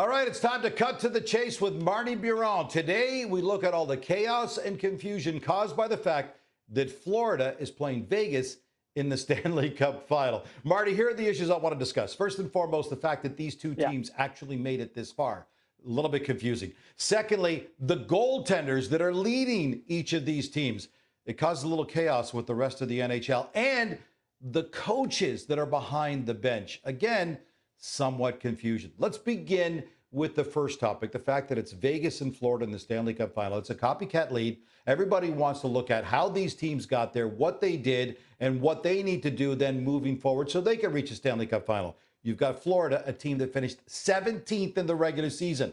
All right, it's time to cut to the chase with Marty Biron. Today, we look at all the chaos and confusion caused by the fact that Florida is playing Vegas in the Stanley Cup Final. Marty, here are the issues I want to discuss. First and foremost, the fact that these two teams actually made it this far. A little bit confusing. Secondly, the goaltenders that are leading each of these teams. It causes a little chaos with the rest of the NHL. And the coaches that are behind the bench. Again, somewhat confusion. Let's begin with the first topic, the fact that it's Vegas and Florida in the Stanley Cup Final. It's a copycat lead. Everybody wants to look at how these teams got there, what they did, and what they need to do then moving forward so they can reach a Stanley Cup Final. You've got Florida, a team that finished 17th in the regular season.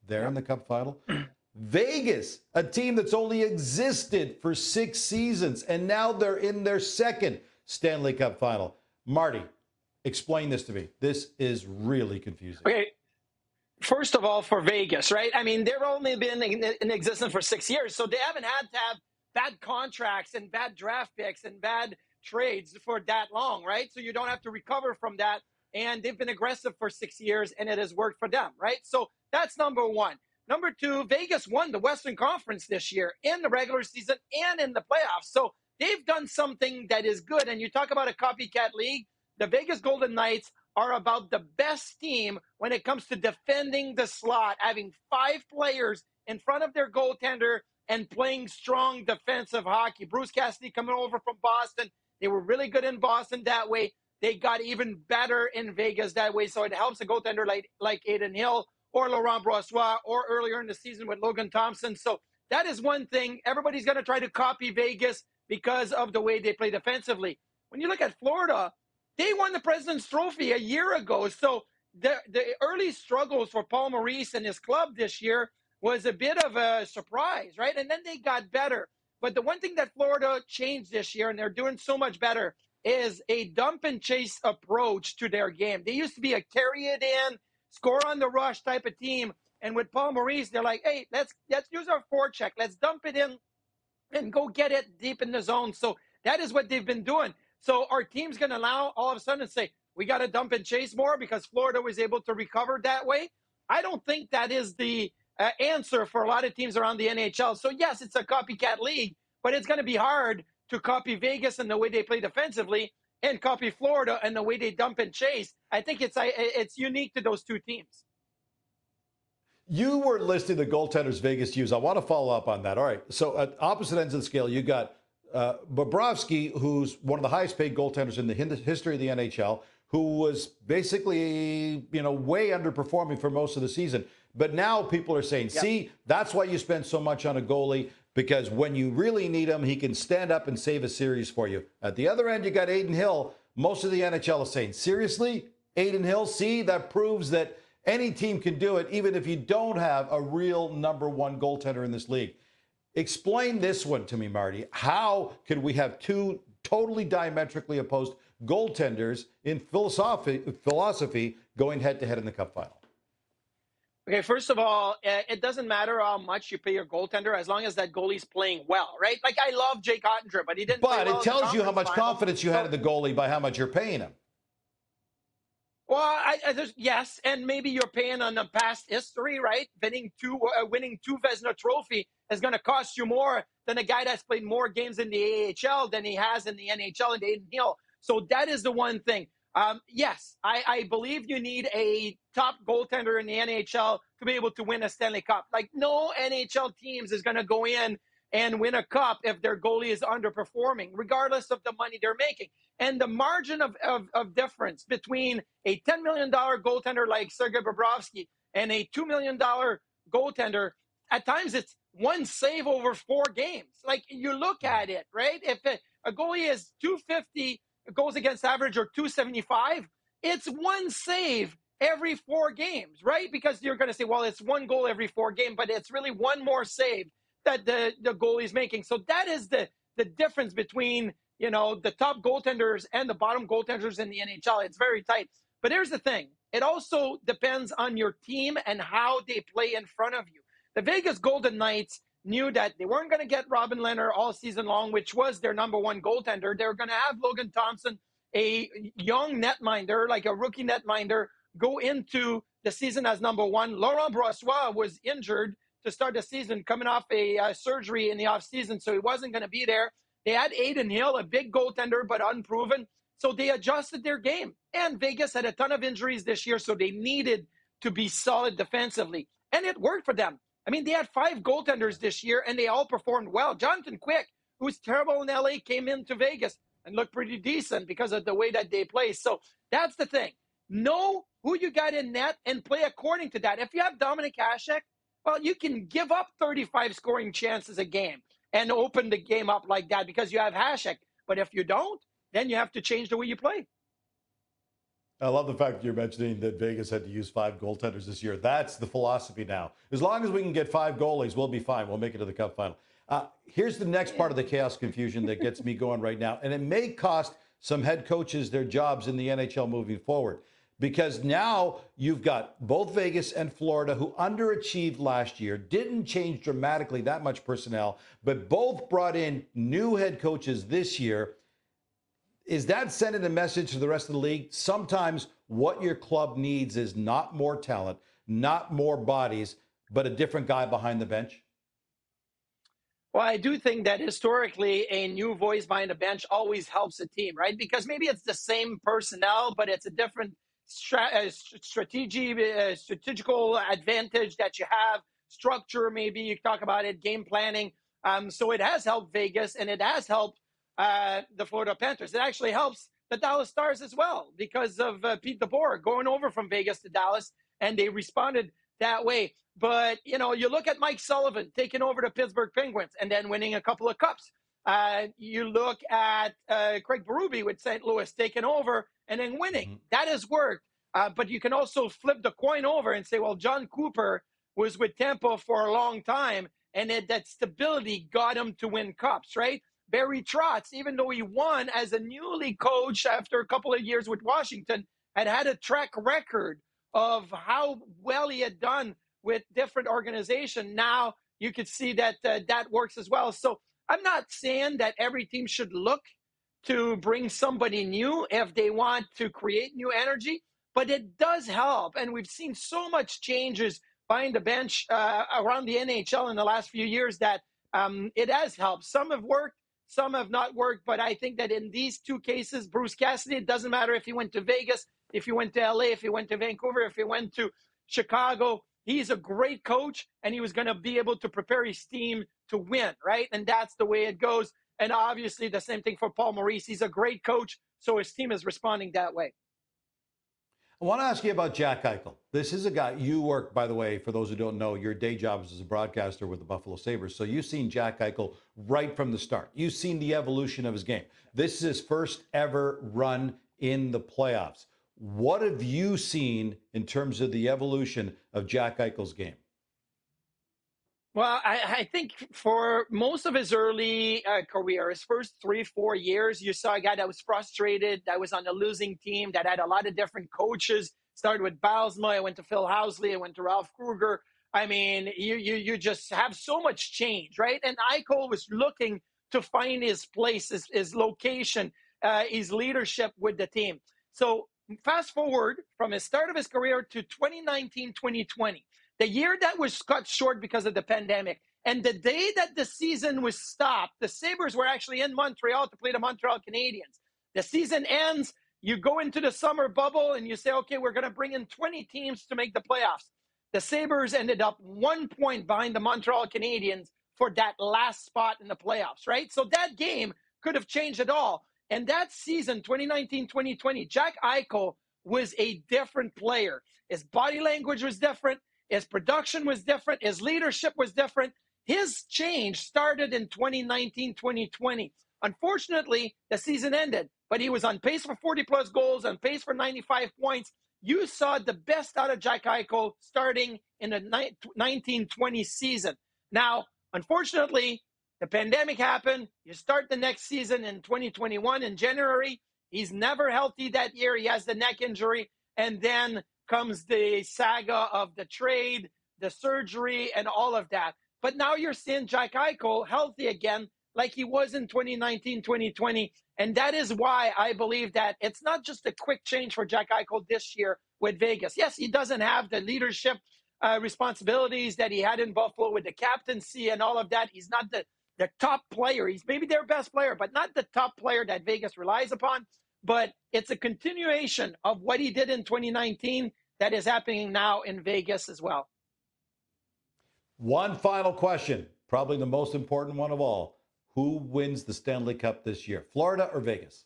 They're in the Cup Final. Vegas, a team that's only existed for 6 seasons, and now they're in their second Stanley Cup Final. Marty, explain this to me. This is really confusing. Okay. First of all, for Vegas, right? I mean, they've only been in existence for 6 years, so they haven't had to have bad contracts and bad draft picks and bad trades for that long, right? So you don't have to recover from that. And they've been aggressive for 6 years, and it has worked for them, right? So that's number one. Number two, Vegas won the Western Conference this year in the regular season and in the playoffs. So they've done something that is good. And you talk about a copycat league. The Vegas Golden Knights are about the best team when it comes to defending the slot, having 5 players in front of their goaltender and playing strong defensive hockey. Bruce Cassidy coming over from Boston. They were really good in Boston that way. They got even better in Vegas that way. So it helps a goaltender like Adin Hill or Laurent Brossoit or earlier in the season with Logan Thompson. So that is one thing. Everybody's going to try to copy Vegas because of the way they play defensively. When you look at Florida, they won the President's Trophy a year ago. So the early struggles for Paul Maurice and his club this year was a bit of a surprise, right? And then they got better. But the one thing that Florida changed this year, and they're doing so much better, is a dump and chase approach to their game. They used to be a carry it in, score on the rush type of team. And with Paul Maurice, they're like, hey, let's use our forecheck. Let's dump it in and go get it deep in the zone. So that is what they've been doing. So our team's going to allow all of a sudden say, we got to dump and chase more because Florida was able to recover that way. I don't think that is the answer for a lot of teams around the NHL. So yes, it's a copycat league, but it's going to be hard to copy Vegas and the way they play defensively and copy Florida and the way they dump and chase. I think it's unique to those two teams. You were listing the goaltenders Vegas used. I want to follow up on that. All right. So at opposite ends of the scale, you got Bobrovsky, who's one of the highest paid goaltenders in the history of the NHL, who was basically, way underperforming for most of the season. But now people are saying, see, that's why you spend so much on a goalie, because when you really need him, he can stand up and save a series for you. At the other end, you got Adin Hill. Most of the NHL is saying, seriously, Adin Hill? See, that proves that any team can do it, even if you don't have a real number one goaltender in this league. Explain this one to me, Marty. How could we have two totally diametrically opposed goaltenders in philosophy going head-to-head in the Cup Final? Okay, first of all, it doesn't matter how much you pay your goaltender as long as that goalie's playing well, right? Like, I love Jake Ottinger, but he didn't play well. But it tells you how much final. confidence you had in the goalie by how much you're paying him. Well, yes, and maybe you're paying on the past history, right? Winning two Vezina Trophy is going to cost you more than a guy that's played more games in the AHL than he has in the NHL and Adin Hill. So that is the one thing. Yes, I believe you need a top goaltender in the NHL to be able to win a Stanley Cup. Like, no NHL teams is going to go in and win a cup if their goalie is underperforming, regardless of the money they're making. And the margin of difference between a $10 million goaltender like Sergei Bobrovsky and a $2 million goaltender, at times it's one save over 4 games. Like, you look at it, right? If a goalie is 250 goals against average or 275, it's one save every 4 games, right? Because you're going to say, well, it's one goal every 4 games, but it's really one more save that the goalie's making. So that is the difference between, the top goaltenders and the bottom goaltenders in the NHL. It's very tight. But here's the thing. It also depends on your team and how they play in front of you. The Vegas Golden Knights knew that they weren't going to get Robin Lehner all season long, which was their number one goaltender. They were going to have Logan Thompson, a young netminder, like a rookie netminder, go into the season as number one. Laurent Brossoit was injured to start the season, coming off a surgery in the offseason, so he wasn't going to be there. They had Adin Hill, a big goaltender, but unproven. So they adjusted their game. And Vegas had a ton of injuries this year, so they needed to be solid defensively. And it worked for them. I mean, they had 5 goaltenders this year, and they all performed well. Jonathan Quick, who was terrible in LA, came into Vegas and looked pretty decent because of the way that they play. So that's the thing. Know who you got in net and play according to that. If you have Dominic Hasek, well, you can give up 35 scoring chances a game and open the game up like that because you have Hasek. But if you don't, then you have to change the way you play. I love the fact that you're mentioning that Vegas had to use 5 goaltenders this year. That's the philosophy now. As long as we can get 5 goalies, we'll be fine. We'll make it to the Cup final. Here's the next part of the chaos confusion that gets me going right now. And it may cost some head coaches their jobs in the NHL moving forward. Because now you've got both Vegas and Florida who underachieved last year, didn't change dramatically that much personnel, but both brought in new head coaches this year. Is that sending a message to the rest of the league? Sometimes what your club needs is not more talent, not more bodies, but a different guy behind the bench? Well, I do think that historically a new voice behind the bench always helps a team, right? Because maybe it's the same personnel, but it's a different strategical advantage that you have. Structure, maybe you talk about it, game planning. So it has helped Vegas and it has helped the Florida Panthers. It actually helps the Dallas Stars as well because of Pete DeBoer going over from Vegas to Dallas, and they responded that way. But, you know, you look at Mike Sullivan taking over the Pittsburgh Penguins and then winning a couple of cups. You look at Craig Berube with St. Louis taking over and then winning. Mm-hmm. That has worked. But you can also flip the coin over and say, well, John Cooper was with Tampa for a long time, and that stability got him to win cups, right? Barry Trotz, even though he won as a newly coach after a couple of years with Washington, had a track record of how well he had done with different organizations. Now you could see that that works as well. So I'm not saying that every team should look to bring somebody new if they want to create new energy, but it does help. And we've seen so much changes behind the bench around the NHL in the last few years that it has helped. Some have worked, some have not worked, but I think that in these two cases, Bruce Cassidy, it doesn't matter if he went to Vegas, if he went to LA, if he went to Vancouver, if he went to Chicago, he's a great coach, and he was going to be able to prepare his team to win, right? And that's the way it goes. And obviously the same thing for Paul Maurice. He's a great coach, so his team is responding that way. I want to ask you about Jack Eichel. This is a guy, you work, by the way, for those who don't know, your day job is as a broadcaster with the Buffalo Sabres. So you've seen Jack Eichel right from the start. You've seen the evolution of his game. This is his first ever run in the playoffs. What have you seen in terms of the evolution of Jack Eichel's game? Well, I think for most of his early career, his first 3-4 years, you saw a guy that was frustrated, that was on a losing team, that had a lot of different coaches. Started with Baalsma, I went to Phil Housley, I went to Ralph Kruger. I mean, you just have so much change, right? And Eichel was looking to find his place, his location, his leadership with the team. So fast forward from the start of his career to 2019-2020. The year that was cut short because of the pandemic. And the day that the season was stopped, the Sabres were actually in Montreal to play the Montreal Canadiens. The season ends, you go into the summer bubble and you say, okay, we're going to bring in 20 teams to make the playoffs. The Sabres ended up 1 point behind the Montreal Canadiens for that last spot in the playoffs, right? So that game could have changed it all. And that season, 2019-2020, Jack Eichel was a different player. His body language was different. His production was different. His leadership was different. His change started in 2019-2020. Unfortunately, the season ended, but he was on pace for 40-plus goals, on pace for 95 points. You saw the best out of Jack Eichel starting in the 1920 season. Now, unfortunately, the pandemic happened. You start the next season in 2021 in January. He's never healthy that year. He has the neck injury. And then comes the saga of the trade, the surgery, and all of that. But now you're seeing Jack Eichel healthy again, like he was in 2019, 2020. And that is why I believe that it's not just a quick change for Jack Eichel this year with Vegas. Yes, he doesn't have the leadership responsibilities that he had in Buffalo with the captaincy and all of that. He's not the top player. He's maybe their best player, but not the top player that Vegas relies upon. But it's a continuation of what he did in 2019 that is happening now in Vegas as well. One final question, probably the most important one of all. Who wins the Stanley Cup this year, Florida or Vegas?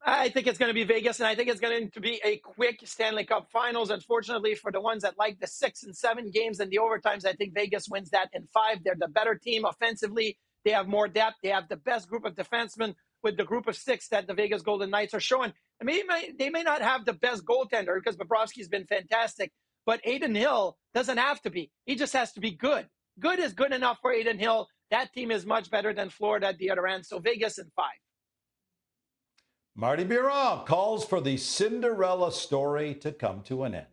I think it's going to be Vegas, and I think it's going to be a quick Stanley Cup Finals. Unfortunately, for the ones that like the 6 and 7 games and the overtimes, I think Vegas wins that in 5. They're the better team offensively. They have more depth. They have the best group of defensemen with the group of 6 that the Vegas Golden Knights are showing. And they may not have the best goaltender because Bobrovsky's been fantastic, but Adin Hill doesn't have to be. He just has to be good. Good is good enough for Adin Hill. That team is much better than Florida at the other end. So Vegas in 5. Marty Biron calls for the Cinderella story to come to an end.